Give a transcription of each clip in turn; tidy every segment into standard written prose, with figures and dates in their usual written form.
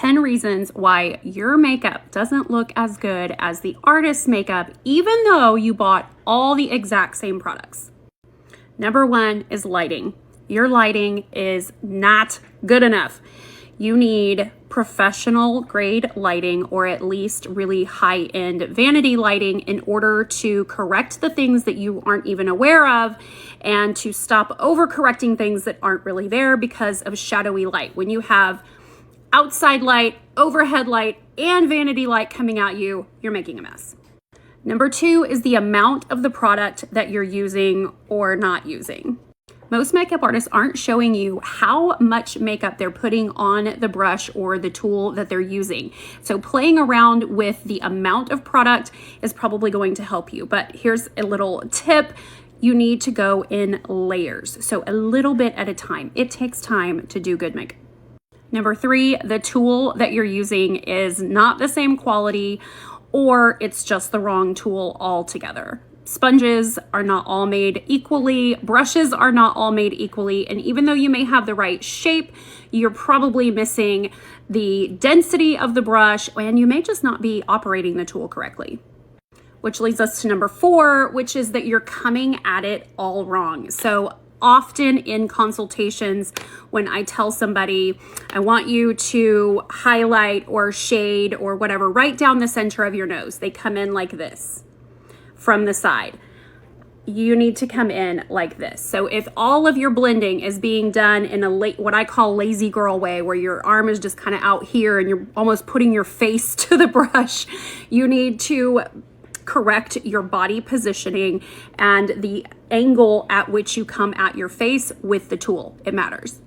10 reasons why your makeup doesn't look as good as the artist's makeup, even though you bought all the exact same products. Number 1 is lighting. Your lighting is not good enough. You need professional grade lighting, or at least really high-end vanity lighting, in order to correct the things that you aren't even aware of and to stop overcorrecting things that aren't really there because of shadowy light. When you have outside light, overhead light, and vanity light coming at you, you're making a mess. Number 2 is the amount of the product that you're using or not using. Most makeup artists aren't showing you how much makeup they're putting on the brush or the tool that they're using. So playing around with the amount of product is probably going to help you. But here's a little tip. You need to go in layers. So a little bit at a time. It takes time to do good makeup. Number 3, the tool that you're using is not the same quality, or it's just the wrong tool altogether. Sponges are not all made equally, brushes are not all made equally, and even though you may have the right shape, you're probably missing the density of the brush, and you may just not be operating the tool correctly. Which leads us to number 4, which is that you're coming at it all wrong. So often in consultations, when I tell somebody, I want you to highlight or shade or whatever right down the center of your nose, they come in like this. From the side, you need to come in like this. So if all of your blending is being done in a what I call lazy girl way, where your arm is just kind of out here and you're almost putting your face to the brush, you need to correct your body positioning and the angle at which you come at your face with the tool. It matters.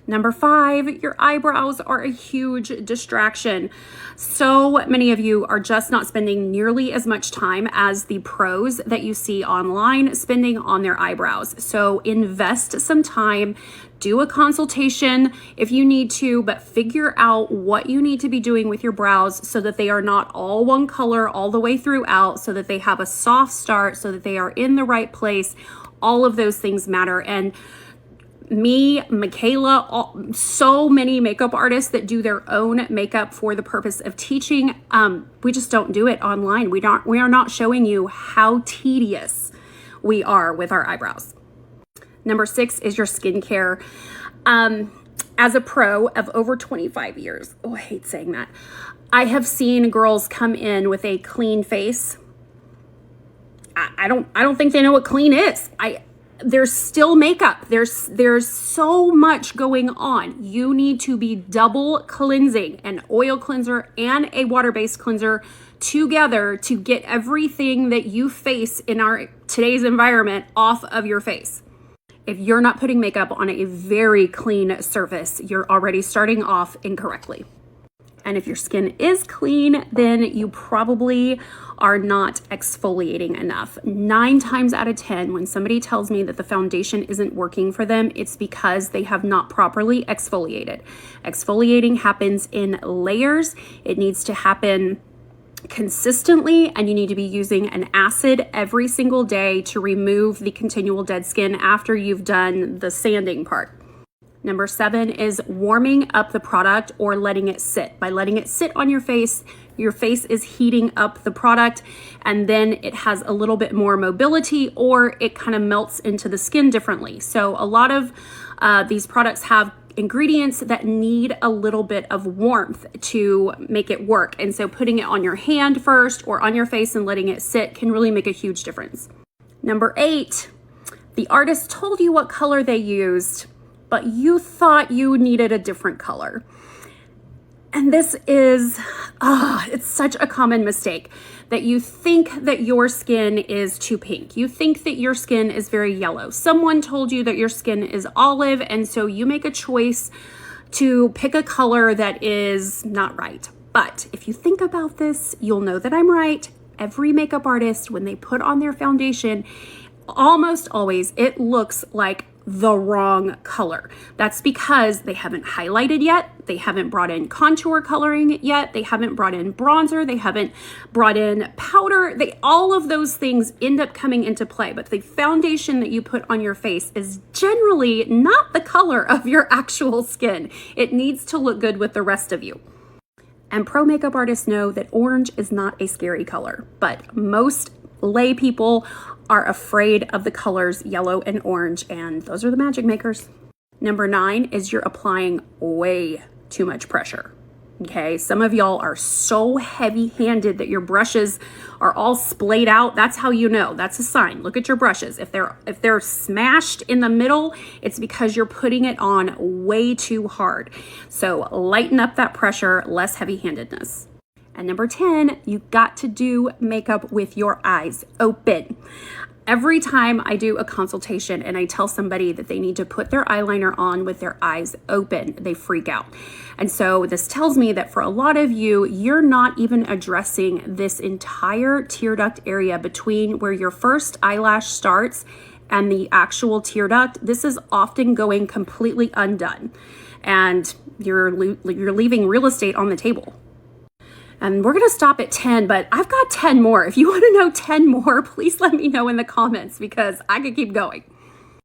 Number 5, your eyebrows are a huge distraction. So many of you are just not spending nearly as much time as the pros that you see online spending on their eyebrows. So invest some time, do a consultation if you need to, but figure out what you need to be doing with your brows so that they are not all one color all the way throughout, so that they have a soft start, so that they are in the right place. All of those things matter. And me, Michaela, so many makeup artists that do their own makeup for the purpose of teaching. We just don't do it online. We are not showing you how tedious we are with our eyebrows. Number 6 is your skincare. As a pro of over 25 years, I hate saying that, I have seen girls come in with a clean face. I don't think they know what clean is. There's still makeup. There's so much going on. You need to be double cleansing, an oil cleanser and a water-based cleanser together to get everything that you face in our today's environment off of your face. If you're not putting makeup on a very clean surface, you're already starting off incorrectly. And if your skin is clean, then you probably are not exfoliating enough. 9 times out of 10, when somebody tells me that the foundation isn't working for them, it's because they have not properly exfoliated. Exfoliating happens in layers. It needs to happen consistently, and you need to be using an acid every single day to remove the continual dead skin after you've done the sanding part. Number 7 is warming up the product or letting it sit. By letting it sit on your face is heating up the product, and then it has a little bit more mobility, or it kind of melts into the skin differently. So a lot of these products have ingredients that need a little bit of warmth to make it work. And so putting it on your hand first or on your face and letting it sit can really make a huge difference. Number 8, the artist told you what color they used, but you thought you needed a different color. And this is, it's such a common mistake, that you think that your skin is too pink. You think that your skin is very yellow. Someone told you that your skin is olive, and so you make a choice to pick a color that is not right. But if you think about this, you'll know that I'm right. Every makeup artist, when they put on their foundation, almost always it looks like the wrong color. That's because they haven't highlighted yet. They haven't brought in contour coloring yet. They haven't brought in bronzer. They haven't brought in powder. All of those things end up coming into play, but the foundation that you put on your face is generally not the color of your actual skin. It needs to look good with the rest of you. And pro makeup artists know that orange is not a scary color, but most lay people are afraid of the colors yellow and orange, and those are the magic makers. Number 9 is you're applying way too much pressure. Okay, some of y'all are so heavy-handed that your brushes are all splayed out. That's how you know. That's a sign. Look at your brushes. If they're smashed in the middle, it's because you're putting it on way too hard. So lighten up that pressure, less heavy-handedness. And number 10, you got to do makeup with your eyes open. Every time I do a consultation and I tell somebody that they need to put their eyeliner on with their eyes open, they freak out. And so this tells me that for a lot of you, you're not even addressing this entire tear duct area between where your first eyelash starts and the actual tear duct. This is often going completely undone, and you're leaving real estate on the table. And we're going to stop at 10, but I've got 10 more. If you want to know 10 more, please let me know in the comments because I could keep going.